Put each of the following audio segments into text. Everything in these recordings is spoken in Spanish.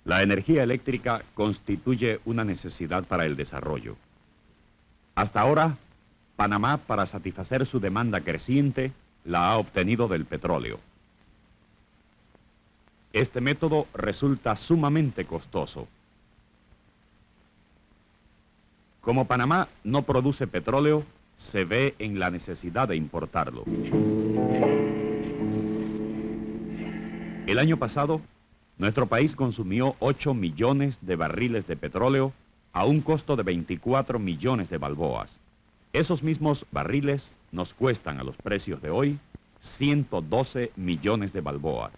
La energía eléctrica constituye una necesidad para el desarrollo. Hasta ahora, Panamá, para satisfacer su demanda creciente, la ha obtenido del petróleo. Este método resulta sumamente costoso. Como Panamá no produce petróleo, se ve en la necesidad de importarlo. El año pasado, nuestro país consumió 8 millones de barriles de petróleo a un costo de 24 millones de balboas. Esos mismos barriles nos cuestan a los precios de hoy 112 millones de balboas.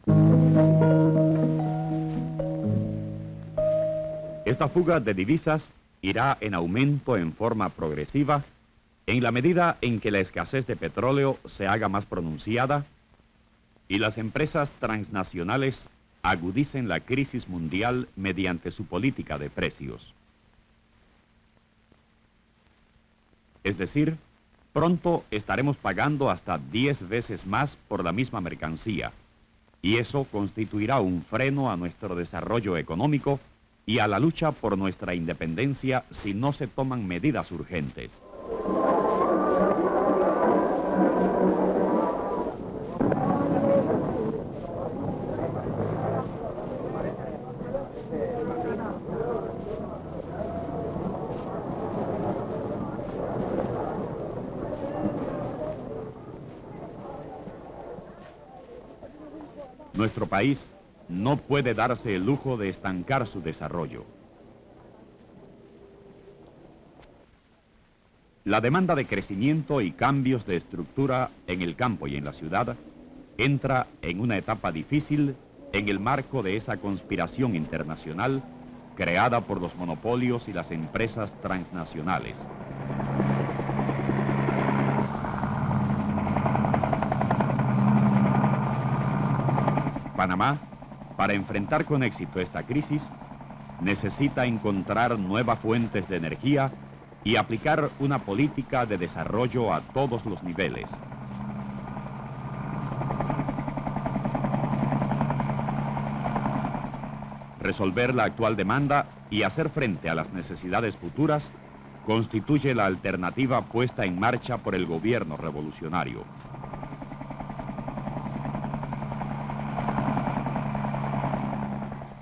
Esta fuga de divisas irá en aumento en forma progresiva en la medida en que la escasez de petróleo se haga más pronunciada y las empresas transnacionales agudicen la crisis mundial mediante su política de precios. Es decir, pronto estaremos pagando hasta 10 veces más por la misma mercancía, y eso constituirá un freno a nuestro desarrollo económico y a la lucha por nuestra independencia si no se toman medidas urgentes. Nuestro país no puede darse el lujo de estancar su desarrollo. La demanda de crecimiento y cambios de estructura en el campo y en la ciudad entra en una etapa difícil en el marco de esa conspiración internacional creada por los monopolios y las empresas transnacionales. Panamá, para enfrentar con éxito esta crisis, necesita encontrar nuevas fuentes de energía y aplicar una política de desarrollo a todos los niveles. Resolver la actual demanda y hacer frente a las necesidades futuras constituye la alternativa puesta en marcha por el gobierno revolucionario.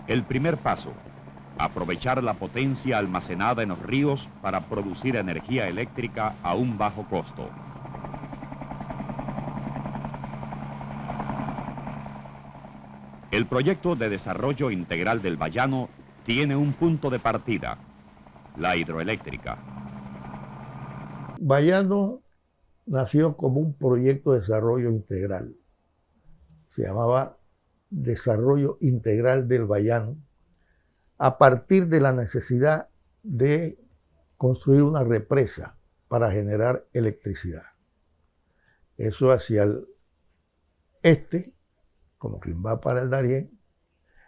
El primer paso, aprovechar la potencia almacenada en los ríos para producir energía eléctrica a un bajo costo. El proyecto de desarrollo integral del Bayano tiene un punto de partida, la hidroeléctrica. Bayano nació como un proyecto de desarrollo integral. Se llamaba Desarrollo Integral del Bayano, a partir de la necesidad de construir una represa para generar electricidad. Eso hacia el este, como quien va para el Darién,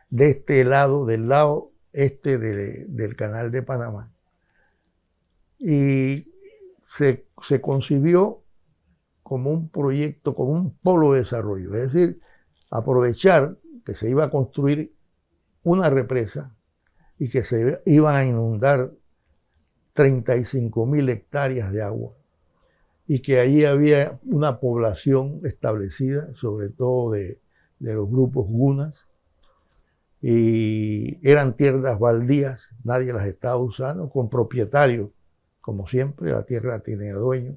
de este lado, del lado este del Canal de Panamá. Y se concibió como un proyecto, como un polo de desarrollo, es decir, aprovechar que se iba a construir una represa y que se iban a inundar 35.000 hectáreas de agua y que allí había una población establecida, sobre todo de los grupos gunas, y eran tierras baldías, nadie las estaba usando, con propietarios, como siempre, la tierra tenía dueño,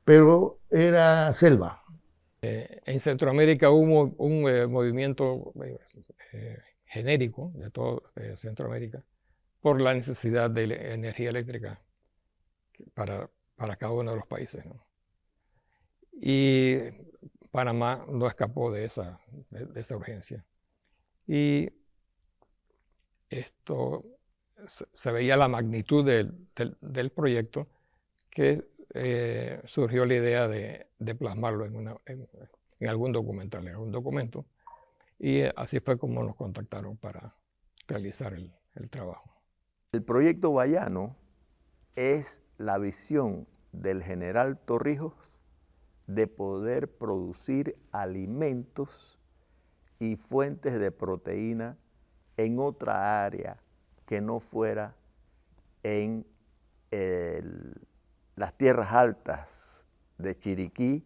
pero era selva. En Centroamérica hubo un movimiento genérico de todo Centroamérica por la necesidad de energía eléctrica para cada uno de los países, ¿no? Y Panamá no escapó de esa urgencia. Y esto se veía la magnitud del proyecto que surgió la idea de plasmarlo en algún documental, en algún documento, y así fue como nos contactaron para realizar el trabajo. El proyecto Bayano es la visión del general Torrijos de poder producir alimentos y fuentes de proteína en otra área que no fuera en las tierras altas de Chiriquí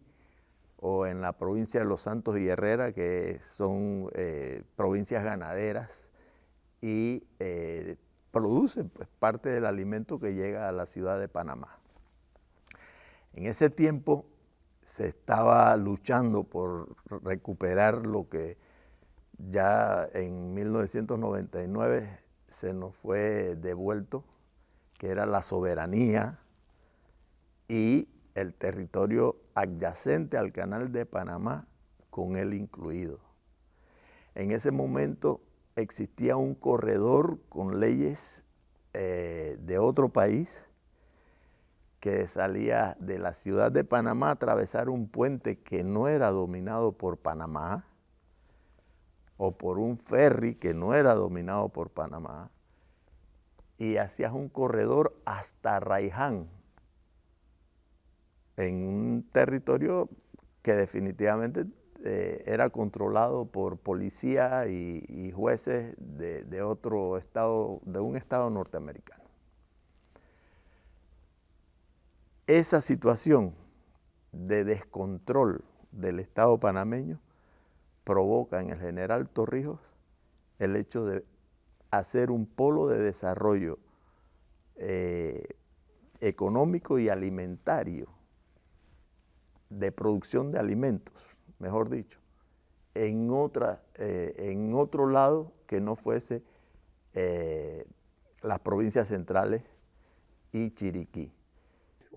o en la provincia de Los Santos y Herrera, que son provincias ganaderas y producen pues, parte del alimento que llega a la ciudad de Panamá. En ese tiempo se estaba luchando por recuperar lo que ya en 1999 se nos fue devuelto, que era la soberanía y el territorio adyacente al Canal de Panamá, con él incluido. En ese momento existía un corredor con leyes de otro país que salía de la ciudad de Panamá a atravesar un puente que no era dominado por Panamá, o por un ferry que no era dominado por Panamá, y hacías un corredor hasta Raiján, en un territorio que definitivamente era controlado por policía y jueces de otro estado, de un estado norteamericano. Esa situación de descontrol del Estado panameño provoca en el general Torrijos el hecho de hacer un polo de desarrollo económico y alimentario, de producción de alimentos, mejor dicho, en otro lado que no fuese las provincias centrales y Chiriquí.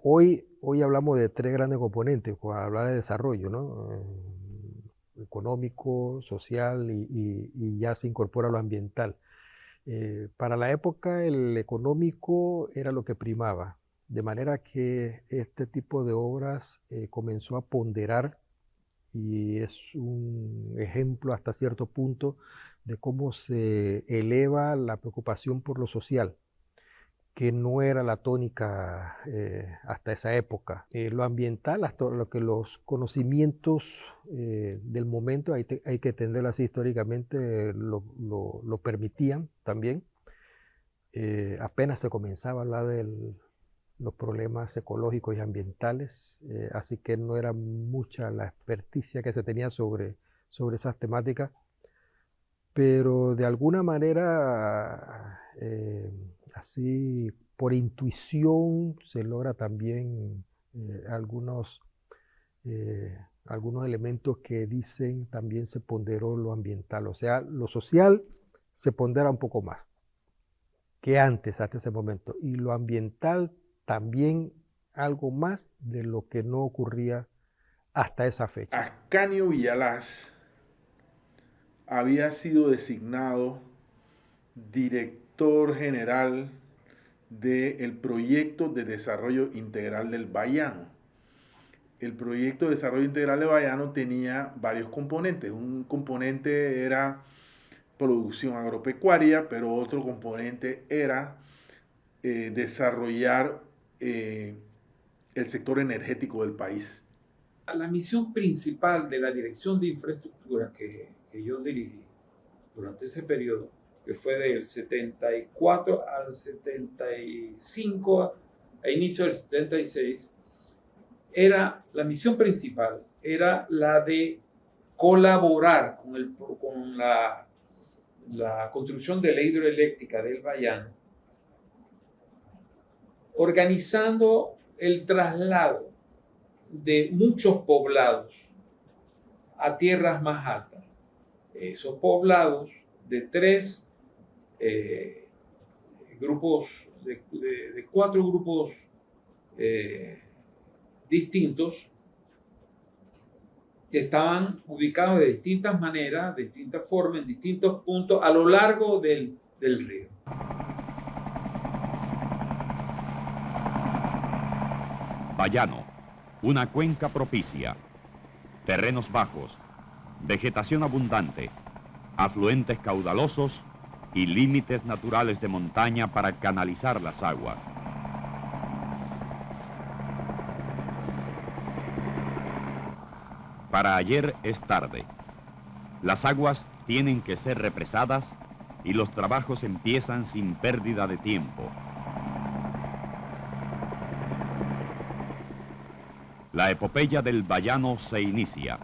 Hoy hablamos de tres grandes componentes cuando hablar de desarrollo, ¿no? Económico, social y ya se incorpora lo ambiental. Para la época el económico era lo que primaba, de manera que este tipo de obras comenzó a ponderar, y es un ejemplo hasta cierto punto de cómo se eleva la preocupación por lo social, que no era la tónica hasta esa época. Lo ambiental, hasta lo que los conocimientos del momento, hay que entenderlo así históricamente, lo permitían también. Apenas se comenzaba a hablar de los problemas ecológicos y ambientales, así que no era mucha la experticia que se tenía sobre esas temáticas, pero de alguna manera así por intuición se logra también algunos elementos que dicen también se ponderó lo ambiental, o sea, lo social se pondera un poco más que antes, hasta ese momento, y lo ambiental también algo más de lo que no ocurría hasta esa fecha. Ascanio Villalaz había sido designado director general del proyecto de desarrollo integral del Bayano. El proyecto de desarrollo integral del Bayano tenía varios componentes. Un componente era producción agropecuaria, pero otro componente era desarrollar el sector energético del país. La misión principal de la Dirección de Infraestructura que yo dirigí durante ese periodo, que fue del 74 al 75, a inicio del 76, la misión principal era la de colaborar con la construcción de la hidroeléctrica del Bayano, organizando el traslado de muchos poblados a tierras más altas. Esos poblados de tres grupos, de cuatro grupos distintos, que estaban ubicados de distintas maneras, de distintas formas, en distintos puntos a lo largo del río. Bayano, una cuenca propicia, terrenos bajos, vegetación abundante, afluentes caudalosos y límites naturales de montaña para canalizar las aguas. Para ayer es tarde. Las aguas tienen que ser represadas y los trabajos empiezan sin pérdida de tiempo. La epopeya del Bayano se inicia.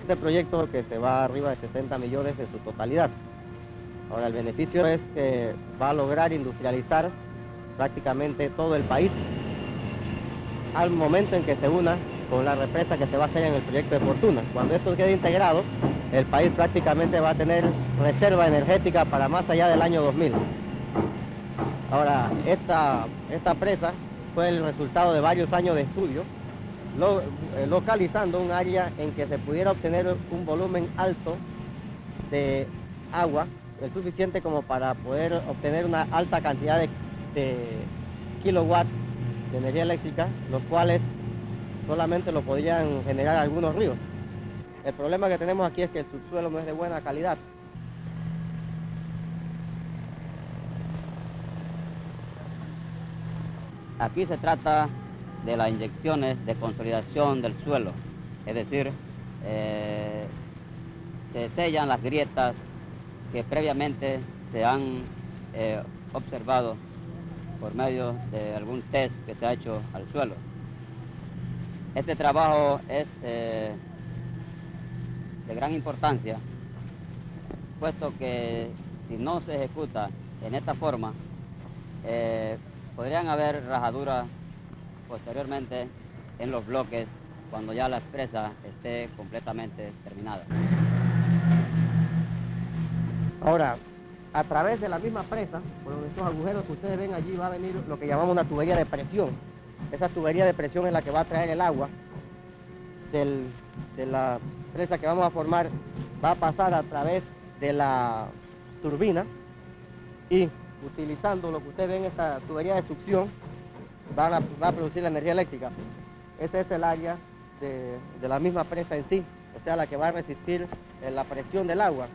Este proyecto que se va arriba de 60 millones en su totalidad. Ahora el beneficio es que va a lograr industrializar prácticamente todo el país al momento en que se una con la represa que se va a hacer en el proyecto de Fortuna. Cuando esto quede integrado, el país prácticamente va a tener reserva energética para más allá del año 2000. Ahora, esta presa fue el resultado de varios años de estudio, localizando un área en que se pudiera obtener un volumen alto de agua, el suficiente como para poder obtener una alta cantidad de kilowatts de energía eléctrica, los cuales solamente lo podían generar algunos ríos. El problema que tenemos aquí es que el subsuelo no es de buena calidad. Aquí se trata de las inyecciones de consolidación del suelo, es decir, se sellan las grietas que previamente se han observado por medio de algún test que se ha hecho al suelo. Este trabajo es de gran importancia, puesto que si no se ejecuta en esta forma, podrían haber rajaduras posteriormente en los bloques cuando ya la presa esté completamente terminada. Ahora, a través de la misma presa, por estos agujeros que ustedes ven allí, va a venir lo que llamamos una tubería de presión. Esa tubería de presión es la que va a traer el agua de la presa que vamos a formar, va a pasar a través de la turbina y utilizando lo que ustedes ven, esta tubería de succión, va a producir la energía eléctrica. Este es el área de la misma presa en sí, o sea, la que va a resistir la presión del agua.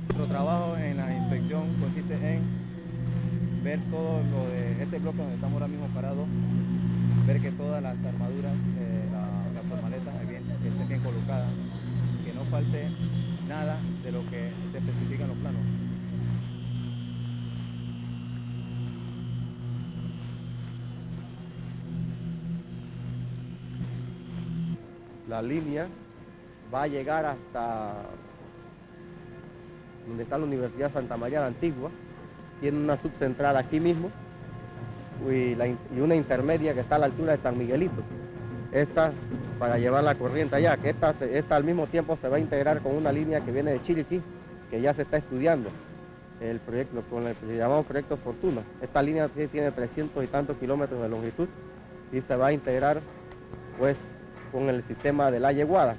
Nuestro trabajo en la inspección consiste en ver todo lo de este bloque donde estamos ahora mismo parados, ver que todas las armaduras, las formaletas estén bien colocadas, que no falte nada de lo que se especifica en los planos. La línea va a llegar hasta donde está la Universidad Santa María de Antigua, tiene una subcentral aquí mismo y una intermedia que está a la altura de San Miguelito. Esta para llevar la corriente allá, que esta al mismo tiempo se va a integrar con una línea que viene de Chiriquí, que ya se está estudiando, el proyecto, con el que llamamos Proyecto Fortuna. Esta línea tiene 300 y tantos kilómetros de longitud y se va a integrar pues con el sistema de la Yeguada.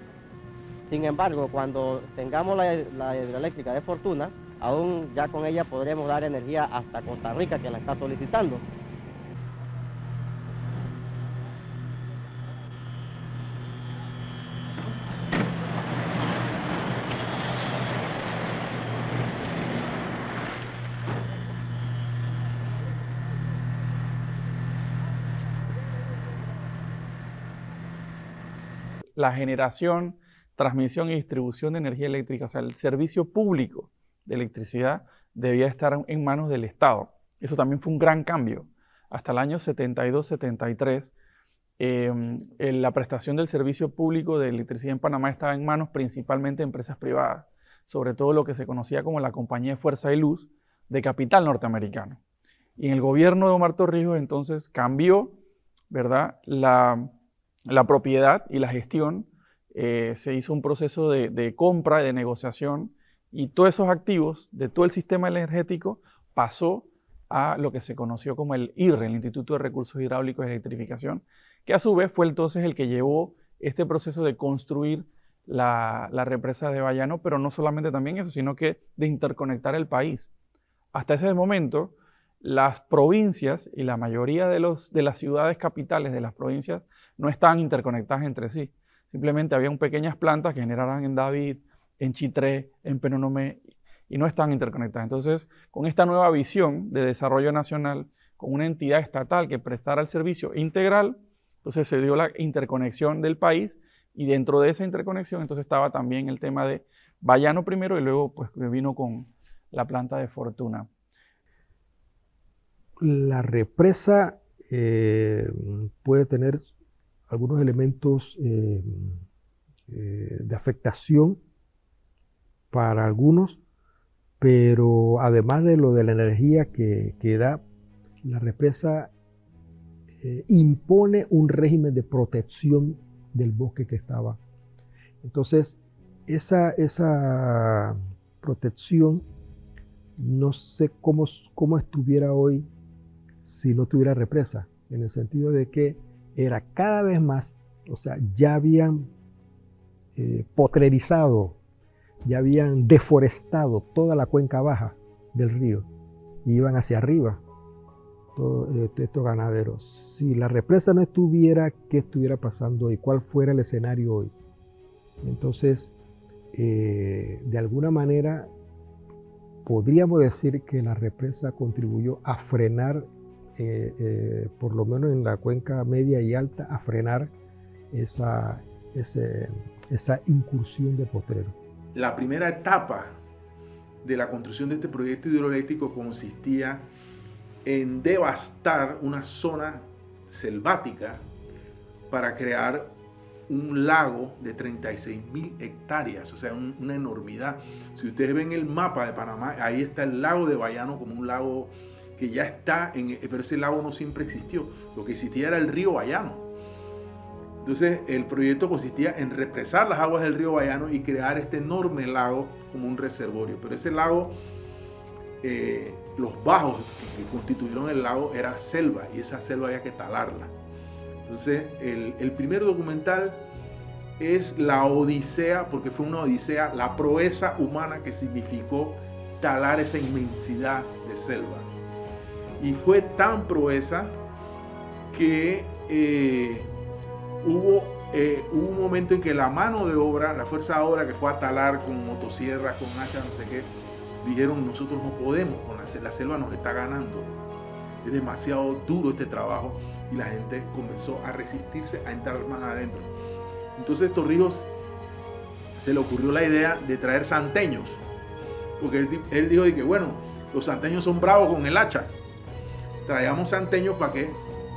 Sin embargo, cuando tengamos la hidroeléctrica de Fortuna, aún ya con ella podremos dar energía hasta Costa Rica, que la está solicitando. la generación, transmisión y distribución de energía eléctrica, o sea, el servicio público de electricidad debía estar en manos del Estado. Eso también fue un gran cambio. Hasta el año 72-73, la prestación del servicio público de electricidad en Panamá estaba en manos principalmente de empresas privadas, sobre todo lo que se conocía como la Compañía de Fuerza y Luz de capital norteamericano. Y en el gobierno de Omar Torrijos entonces cambió, ¿verdad?, la propiedad y la gestión. Se hizo un proceso de compra y de negociación, y todos esos activos de todo el sistema energético pasó a lo que se conoció como el IRRE, el Instituto de Recursos Hidráulicos y Electrificación, que a su vez fue entonces el que llevó este proceso de construir la represa de Bayano, pero no solamente también eso, sino que de interconectar el país. Hasta ese momento, las provincias y la mayoría de las ciudades capitales de las provincias no estaban interconectadas entre sí. Simplemente habían pequeñas plantas que generaban en David, en Chitré, en Penonomé, y no estaban interconectadas. Entonces, con esta nueva visión de desarrollo nacional, con una entidad estatal que prestara el servicio integral, entonces se dio la interconexión del país, y dentro de esa interconexión entonces estaba también el tema de Bayano primero, y luego pues vino con la planta de Fortuna. La represa puede tener algunos elementos de afectación para algunos, pero además de lo de la energía que da, la represa impone un régimen de protección del bosque que estaba. Entonces, esa protección no sé cómo estuviera hoy si no tuviera represa, en el sentido de que era cada vez más, o sea, ya habían potrerizado, ya habían deforestado toda la cuenca baja del río y iban hacia arriba todos estos ganaderos. Si la represa no estuviera, ¿qué estuviera pasando hoy? ¿Cuál fuera el escenario hoy? Entonces, de alguna manera, podríamos decir que la represa contribuyó a frenar, por lo menos en la cuenca media y alta, a frenar esa incursión de potreros. La primera etapa de la construcción de este proyecto hidroeléctrico consistía en devastar una zona selvática para crear un lago de 36.000 hectáreas, o sea, una enormidad. Si ustedes ven el mapa de Panamá, ahí está el lago de Bayano como un lago que ya está, pero ese lago no siempre existió. Lo que existía era el río Bayano. Entonces, el proyecto consistía en represar las aguas del río Bayano y crear este enorme lago como un reservorio. Pero ese lago, los bajos que constituyeron el lago era selva, y esa selva había que talarla. Entonces, el primer documental es la odisea, porque fue una odisea, la proeza humana que significó talar esa inmensidad de selva. Y fue tan proeza que hubo un momento en que la mano de obra, la fuerza de obra que fue a talar con motosierras, con hachas, no sé qué, dijeron: nosotros no podemos, la selva nos está ganando, es demasiado duro este trabajo, y la gente comenzó a resistirse a entrar más adentro. Entonces Torrijos se le ocurrió la idea de traer santeños, porque él dijo que bueno, los santeños son bravos con el hacha, traigamos santeños para que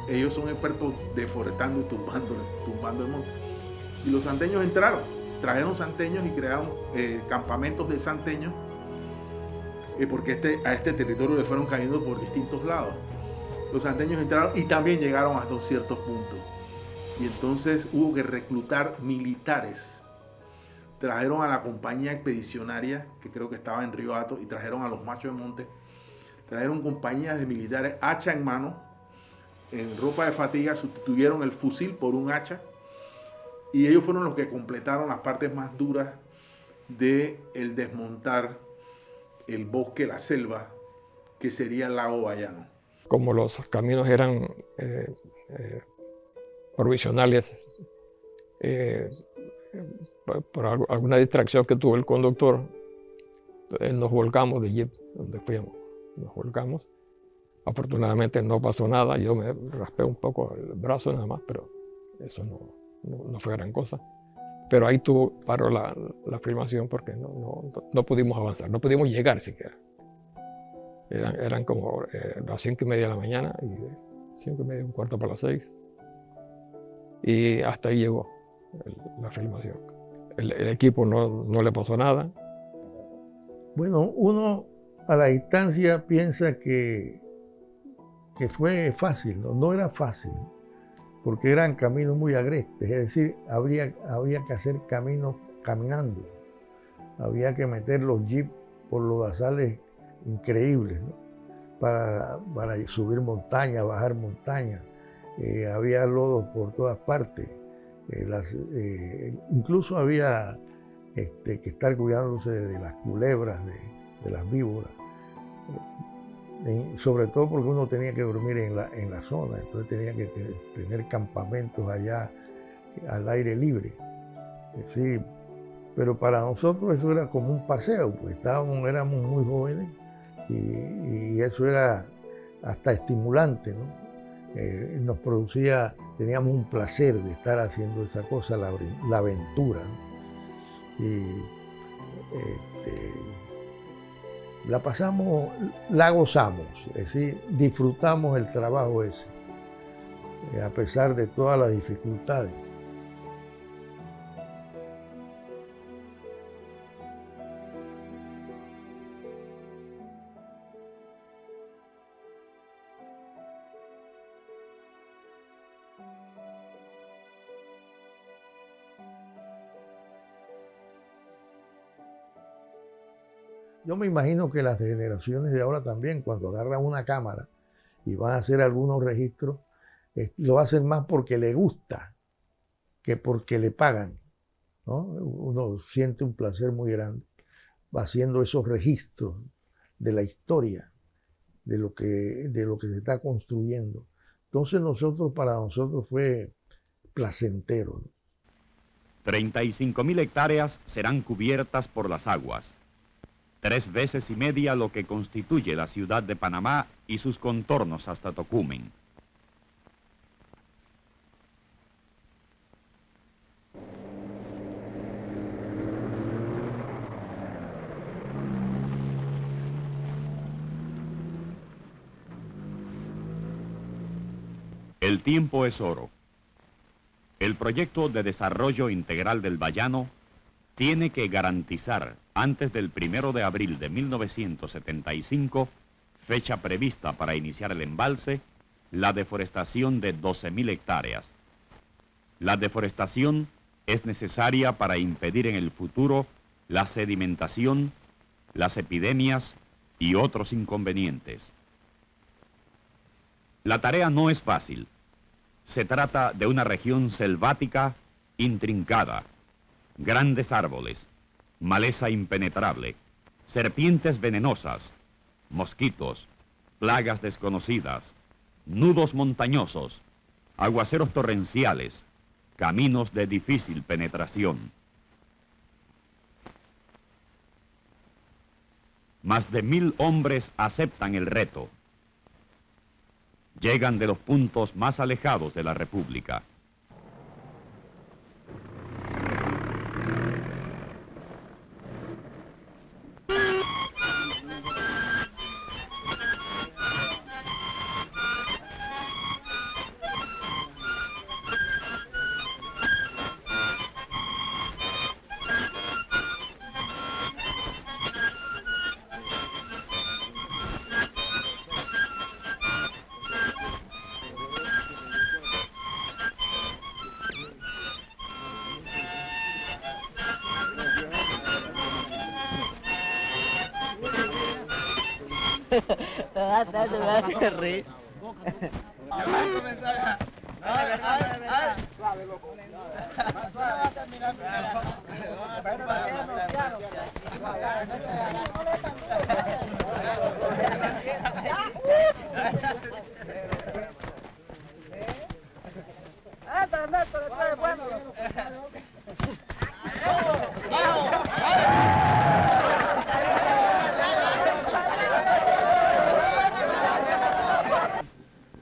ellos son expertos deforestando y tumbando el monte. Y los santeños entraron, trajeron santeños y crearon campamentos de santeños, porque a este territorio le fueron cayendo por distintos lados. Los santeños entraron y también llegaron hasta un cierto punto. Y entonces hubo que reclutar militares. Trajeron a la compañía expedicionaria, que creo que estaba en Río Hato, y trajeron a los machos de monte. Trajeron compañías de militares, hacha en mano, en ropa de fatiga, sustituyeron el fusil por un hacha, y ellos fueron los que completaron las partes más duras del desmontar el bosque, la selva, que sería el lago Bayano. Como los caminos eran provisionales, por alguna distracción que tuvo el conductor, nos volcamos de jeep donde fuimos, nos volcamos. Afortunadamente no pasó nada, yo me raspé un poco el brazo nada más, pero eso no fue gran cosa. pero ahí paró la filmación porque no pudimos avanzar, no pudimos llegar siquiera. Eran como las 5:30 de la mañana, y 5:30, 5:45, y hasta ahí llegó la filmación. El equipo no le pasó nada. Bueno, uno a la distancia piensa que fue fácil, no era fácil, porque eran caminos muy agrestes, es decir, había que hacer caminos caminando, había que meter los jeeps por los basales increíbles, ¿no? para subir montañas, bajar montañas, había lodos por todas partes, incluso había que estar cuidándose de las culebras, de las víboras, sobre todo porque uno tenía que dormir en la zona, entonces tenía que tener campamentos allá al aire libre. Sí, pero para nosotros eso era como un paseo, pues éramos muy jóvenes y eso era hasta estimulante, ¿no? Nos producía, teníamos un placer de estar haciendo esa cosa, la aventura, ¿no? Y la gozamos, es decir, disfrutamos el trabajo ese, a pesar de todas las dificultades. Yo me imagino que las generaciones de ahora también, cuando agarran una cámara y van a hacer algunos registros, lo hacen más porque le gusta que porque le pagan, ¿no? Uno siente un placer muy grande haciendo esos registros de la historia, de lo que se está construyendo. Entonces para nosotros fue placentero, ¿no? 35.000 hectáreas serán cubiertas por las aguas. 3 veces y media lo que constituye la ciudad de Panamá y sus contornos hasta Tocumen. El tiempo es oro. El proyecto de desarrollo integral del Bayano tiene que garantizar antes del 1 de abril de 1975, fecha prevista para iniciar el embalse, la deforestación de 12.000 hectáreas. La deforestación es necesaria para impedir en el futuro la sedimentación, las epidemias y otros inconvenientes. La tarea no es fácil. Se trata de una región selvática intrincada, grandes árboles, maleza impenetrable, serpientes venenosas, mosquitos, plagas desconocidas, nudos montañosos, aguaceros torrenciales, caminos de difícil penetración. Más de 1.000 hombres aceptan el reto. Llegan de los puntos más alejados de la República.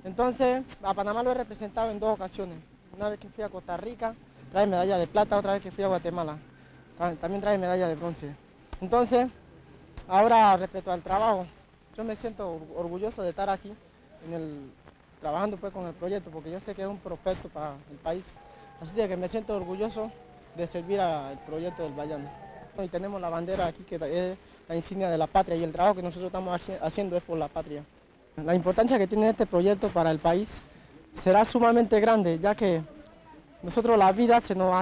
Entonces, a Panamá lo he representado en 2 ocasiones. Una vez que fui a Costa Rica trae medalla de plata otra vez que fui a Guatemala. También trae medalla de bronce. Entonces, ahora respecto al trabajo, yo me siento orgulloso de estar aquí trabajando pues con el proyecto, porque yo sé que es un prospecto para el país. Así que me siento orgulloso de servir al proyecto del Bayano. Y tenemos la bandera aquí que es la insignia de la patria, y el trabajo que nosotros estamos haciendo es por la patria. La importancia que tiene este proyecto para el país será sumamente grande, ya que nosotros la vida se nos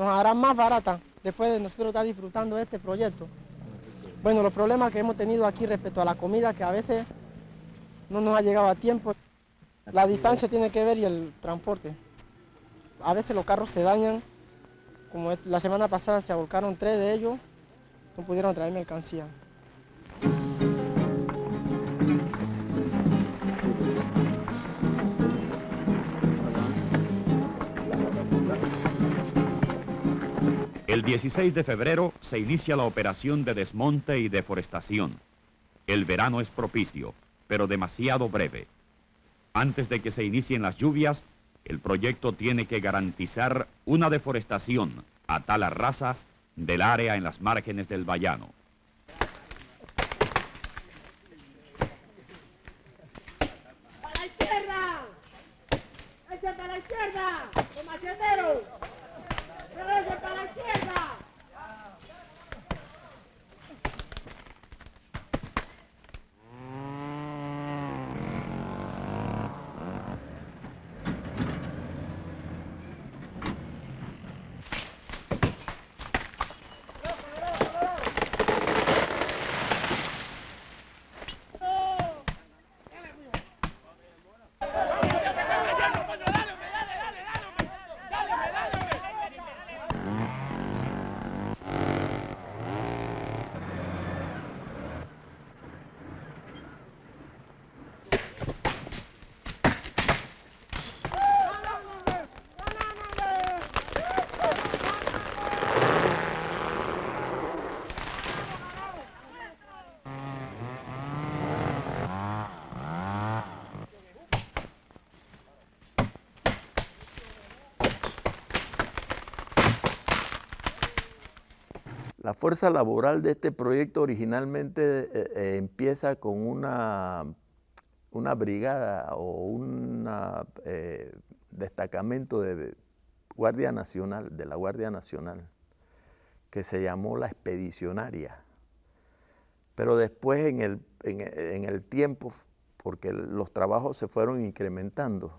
hará más barata después de nosotros estar disfrutando de este proyecto. Bueno, los problemas que hemos tenido aquí respecto a la comida, que a veces no nos ha llegado a tiempo, la distancia tiene que ver y el transporte. A veces los carros se dañan, como la semana pasada se volcaron 3 de ellos, no pudieron traer mercancía. El 16 de febrero se inicia la operación de desmonte y deforestación. El verano es propicio, pero demasiado breve. Antes de que se inicien las lluvias, el proyecto tiene que garantizar una deforestación a tal raza del área en las márgenes del Bayano. ¡Para la izquierda! ¡Echen para la izquierda! ¡Los macheteros! ¡Regresen para la izquierda! La fuerza laboral de este proyecto originalmente empieza con una brigada o un destacamento de Guardia Nacional, de la Guardia Nacional, que se llamó la Expedicionaria. Pero después en el tiempo, porque los trabajos se fueron incrementando,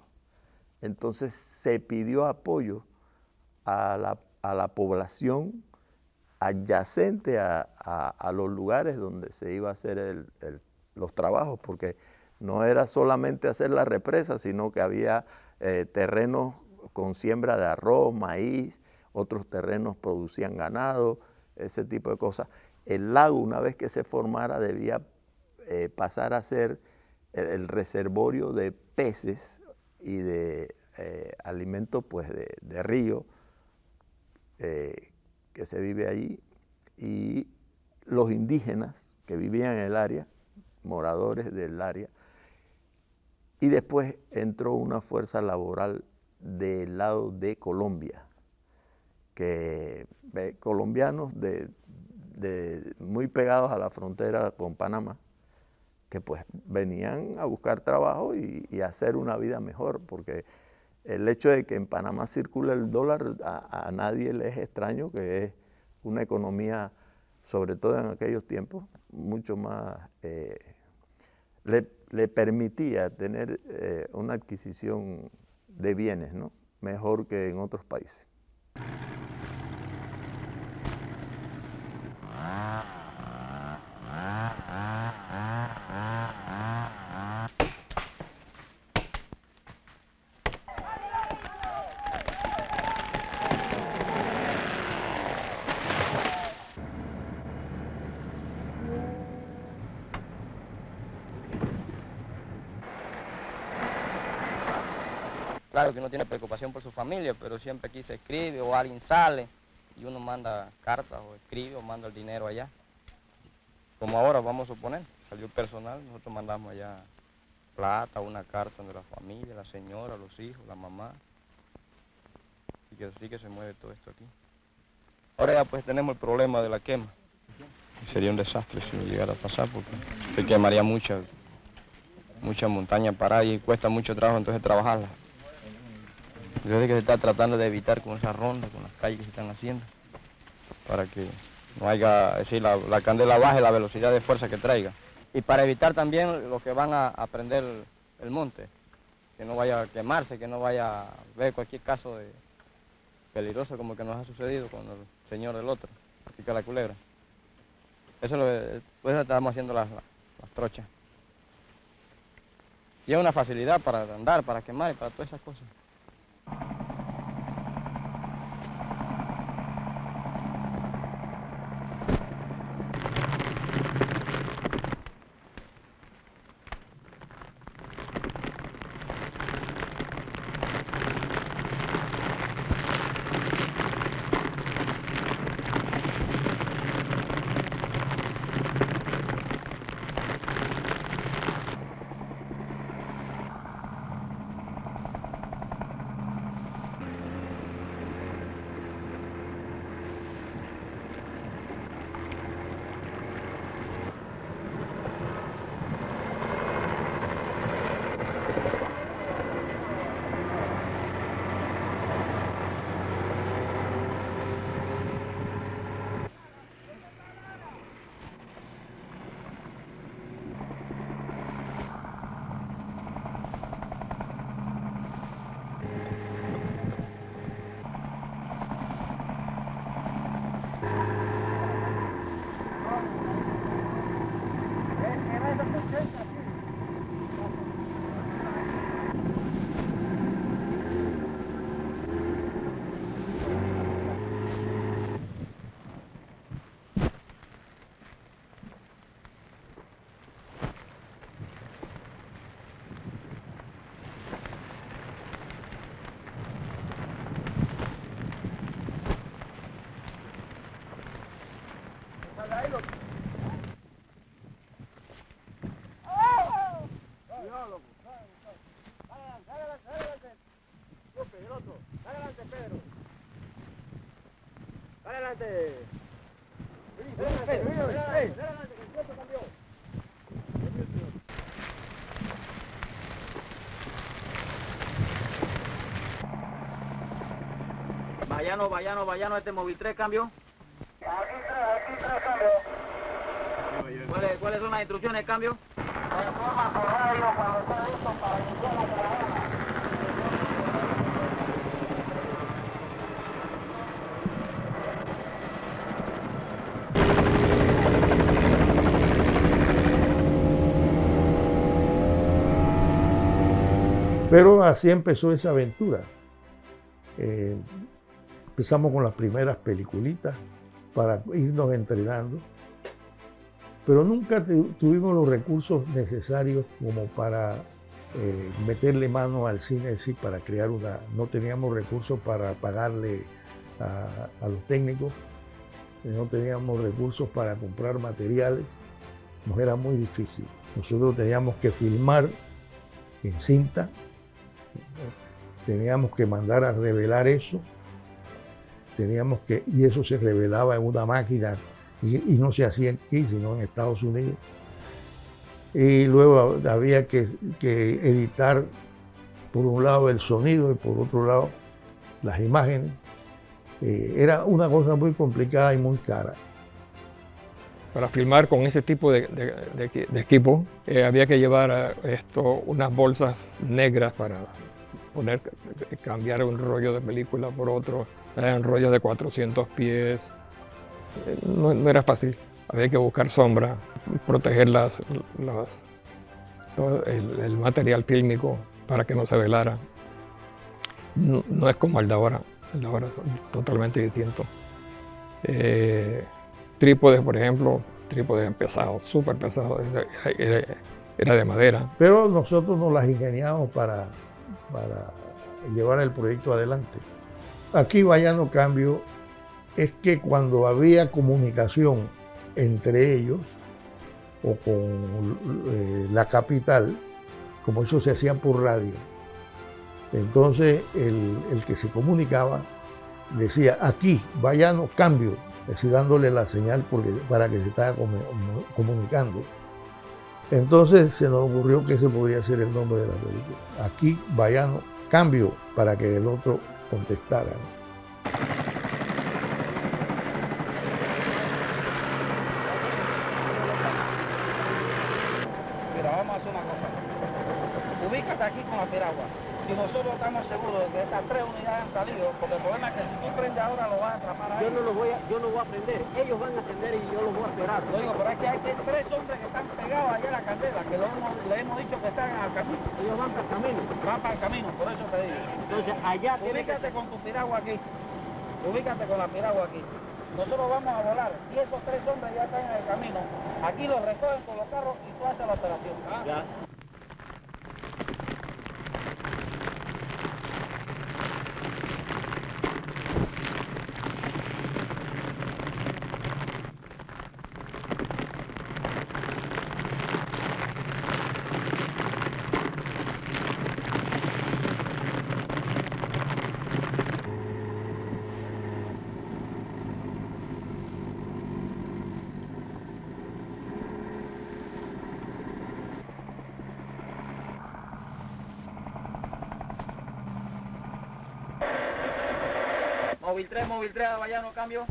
entonces se pidió apoyo a la población adyacente a los lugares donde se iba a hacer los trabajos, porque no era solamente hacer la represa, sino que había terrenos con siembra de arroz, maíz, otros terrenos producían ganado, ese tipo de cosas. El lago, una vez que se formara, debía pasar a ser el reservorio de peces y de alimentos pues, de río, que se vive allí, y los indígenas que vivían en el área, moradores del área, y después entró una fuerza laboral del lado de Colombia, que colombianos muy pegados a la frontera con Panamá, que pues venían a buscar trabajo y hacer una vida mejor, porque el hecho de que en Panamá circule el dólar a nadie le es extraño, que es una economía, sobre todo en aquellos tiempos, mucho más, le permitía tener una adquisición de bienes, ¿no? Mejor que en otros países. Claro que uno tiene preocupación por su familia, pero siempre aquí se escribe o alguien sale y uno manda cartas o escribe o manda el dinero allá. Como ahora, vamos a suponer, salió personal, nosotros mandamos allá plata, una carta de la familia, la señora, los hijos, la mamá. y que así que se mueve todo esto aquí. Ahora ya pues tenemos el problema de la quema. Y sería un desastre si llegara a pasar porque se quemaría mucha montaña parada y cuesta mucho trabajo entonces trabajarla. Yo sé que se está tratando de evitar con esa ronda, con las calles que se están haciendo, para que no haya, es decir, la candela baje la velocidad de fuerza que traiga. Y para evitar también los que van a prender el monte, que no vaya a quemarse, que no vaya a ver cualquier caso de peligroso como el que nos ha sucedido con el señor del otro, aquí que la culebra. Eso es lo que, pues estamos haciendo las trochas. Y es una facilidad para andar, para quemar y para todas esas cosas. Vallano, este móvil 3, cambio. Aquí 3, cambio. ¿Cuáles son las instrucciones, cambio? Informa por radio cuando está listo para iniciar la caravana. Pero así empezó esa aventura. Empezamos con las primeras peliculitas para irnos entrenando, pero nunca tuvimos los recursos necesarios como para meterle mano al cine, sí, para crear una. No teníamos recursos para pagarle a los técnicos, no teníamos recursos para comprar materiales, nos era muy difícil. Nosotros teníamos que filmar en cinta, teníamos que mandar a revelar eso, y eso se revelaba en una máquina y no se hacía aquí, sino en Estados Unidos. Y luego había que editar por un lado el sonido y por otro lado las imágenes. Era una cosa muy complicada y muy cara. Para filmar con ese tipo de equipo había que llevar unas bolsas negras para cambiar un rollo de película por otro, un rollo de 400 pies. No era fácil, había que buscar sombra, proteger el material fílmico para que no se velara. No es como el de ahora es totalmente distinto. Trípodes, por ejemplo, trípodes pesados, súper pesados, era de madera. Pero nosotros nos las ingeniamos para llevar el proyecto adelante. Aquí Vallano Cambio es que cuando había comunicación entre ellos o con la capital, como eso se hacía por radio, entonces el que se comunicaba decía aquí, Bayano, cambio, así dándole la señal para que se estaba comunicando. Entonces se nos ocurrió que ese podría ser el nombre de la película. Aquí, Bayano, cambio, para que el otro contestara. Mira, vamos a hacer una cosa. Ubícate aquí con la piragua. Si nosotros estamos seguros de que estas 3 unidades han salido, porque el problema es que si tú prendes ahora lo vas a atrapar a ellos. Yo no voy a prender, ellos van a prender y yo los voy a esperar. Lo digo, pero es que hay 3 hombres que están pegados allá a la candela, que le hemos dicho que están al camino. Ellos van para el camino. Van para el camino, por eso te digo. Entonces allá ubícate con tu piragua aquí. Ubícate con la piragua aquí. Nosotros vamos a volar. Si esos 3 hombres ya están en el camino, aquí los recogen con los carros y tú haces la operación. ¿Ah? Ya. Móvil 3, Bayano, cambio.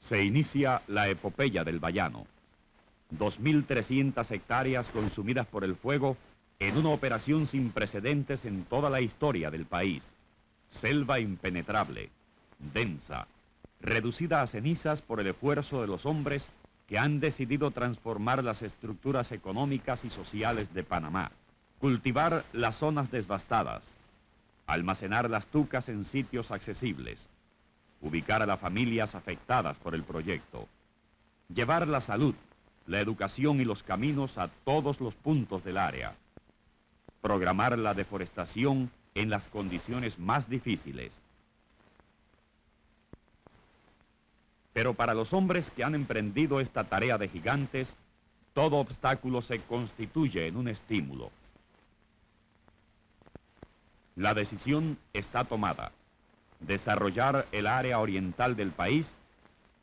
Se inicia la epopeya del Bayano. 2.300 hectáreas consumidas por el fuego en una operación sin precedentes en toda la historia del país. Selva impenetrable, densa, reducida a cenizas por el esfuerzo de los hombres que han decidido transformar las estructuras económicas y sociales de Panamá, cultivar las zonas devastadas, almacenar las tucas en sitios accesibles, ubicar a las familias afectadas por el proyecto, llevar la salud, la educación y los caminos a todos los puntos del área, programar la deforestación en las condiciones más difíciles. Pero para los hombres que han emprendido esta tarea de gigantes, todo obstáculo se constituye en un estímulo. La decisión está tomada: desarrollar el área oriental del país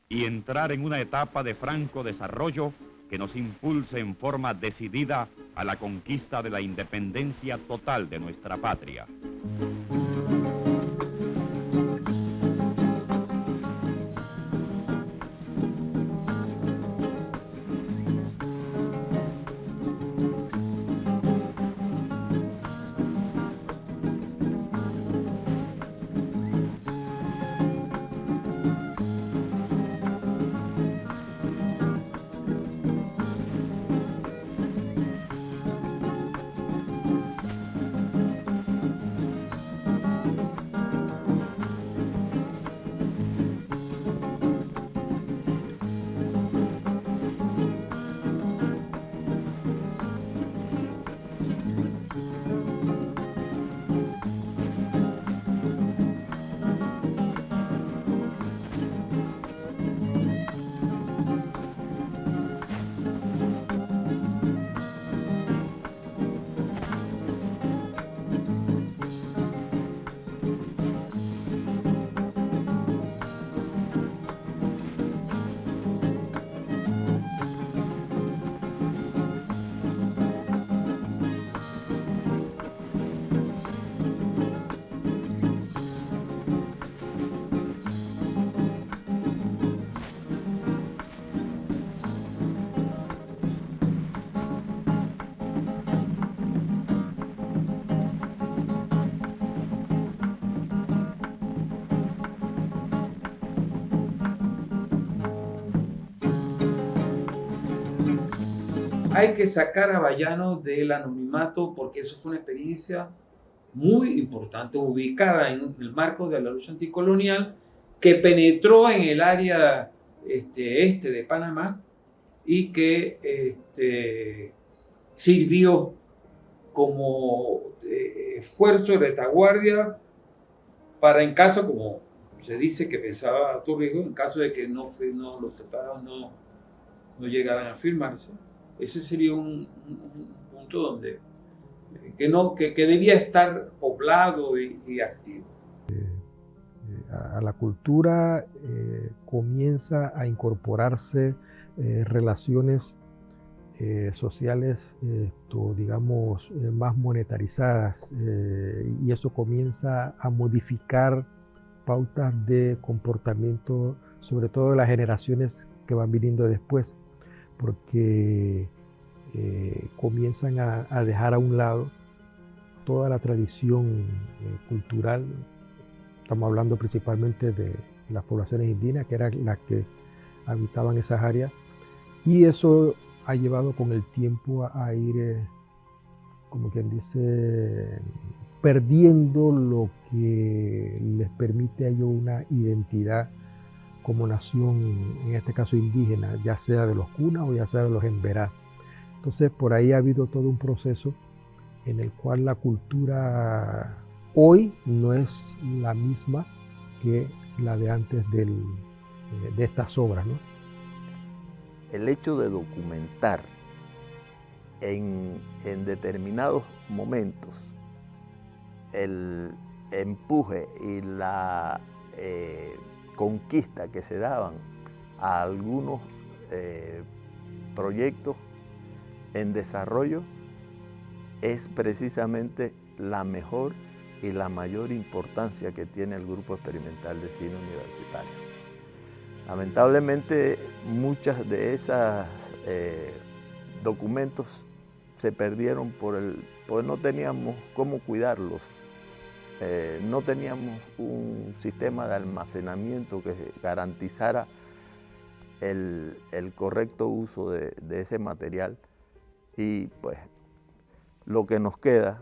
y entrar en una etapa de franco desarrollo que nos impulse en forma decidida a la conquista de la independencia total de nuestra patria. Hay que sacar a Bayano del anonimato porque eso fue una experiencia muy importante, ubicada en el marco de la lucha anticolonial, que penetró en el área este de Panamá y que sirvió como esfuerzo de retaguardia para, en caso, como se dice que pensaba Torrijos, en caso de que los tratados no llegaran a firmarse. Ese sería un punto donde que debía estar poblado y activo. A la cultura comienza a incorporarse relaciones sociales, digamos, más monetarizadas, y eso comienza a modificar pautas de comportamiento, sobre todo de las generaciones que van viniendo después, porque comienzan a dejar a un lado toda la tradición cultural. Estamos hablando principalmente de las poblaciones indígenas, que eran las que habitaban esas áreas, y eso ha llevado con el tiempo a ir, como quien dice, perdiendo lo que les permite a ellos una identidad como nación, en este caso indígena, ya sea de los Kuna o ya sea de los Emberá. Entonces por ahí ha habido todo un proceso en el cual la cultura hoy no es la misma que la de antes de estas obras, ¿no? El hecho de documentar en determinados momentos el empuje y la conquista que se daban a algunos proyectos en desarrollo es precisamente la mejor y la mayor importancia que tiene el Grupo Experimental de Cine Universitario. Lamentablemente muchas de esas documentos se perdieron porque no teníamos cómo cuidarlos. No teníamos un sistema de almacenamiento que garantizara el correcto uso de ese material, y pues lo que nos queda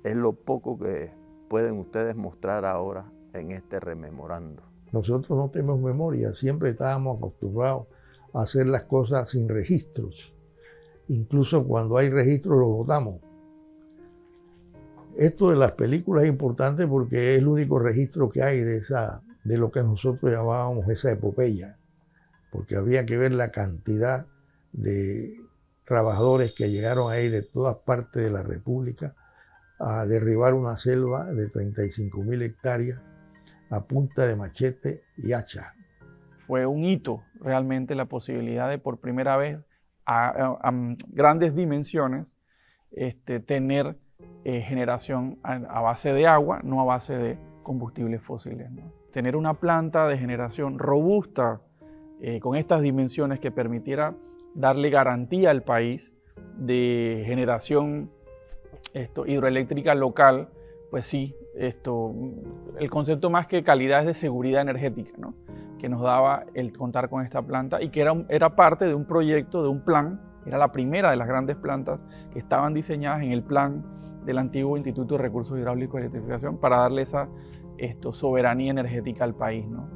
es lo poco que pueden ustedes mostrar ahora en este rememorando. Nosotros no tenemos memoria, siempre estábamos acostumbrados a hacer las cosas sin registros. Incluso cuando hay registros los botamos. Esto de las películas es importante porque es el único registro que hay de lo que nosotros llamábamos esa epopeya, porque había que ver la cantidad de trabajadores que llegaron ahí de todas partes de la República a derribar una selva de 35.000 hectáreas a punta de machete y hacha. Fue un hito realmente la posibilidad de por primera vez a grandes dimensiones tener generación a base de agua, no a base de combustibles fósiles, ¿no? Tener una planta de generación robusta con estas dimensiones que permitiera darle garantía al país de generación hidroeléctrica local, pues sí, el concepto más que calidad es de seguridad energética, ¿no? Que nos daba el contar con esta planta, y que era parte de un proyecto, de un plan. Era la primera de las grandes plantas que estaban diseñadas en el plan del antiguo Instituto de Recursos Hidráulicos y Electrificación para darle esa soberanía energética al país, ¿no?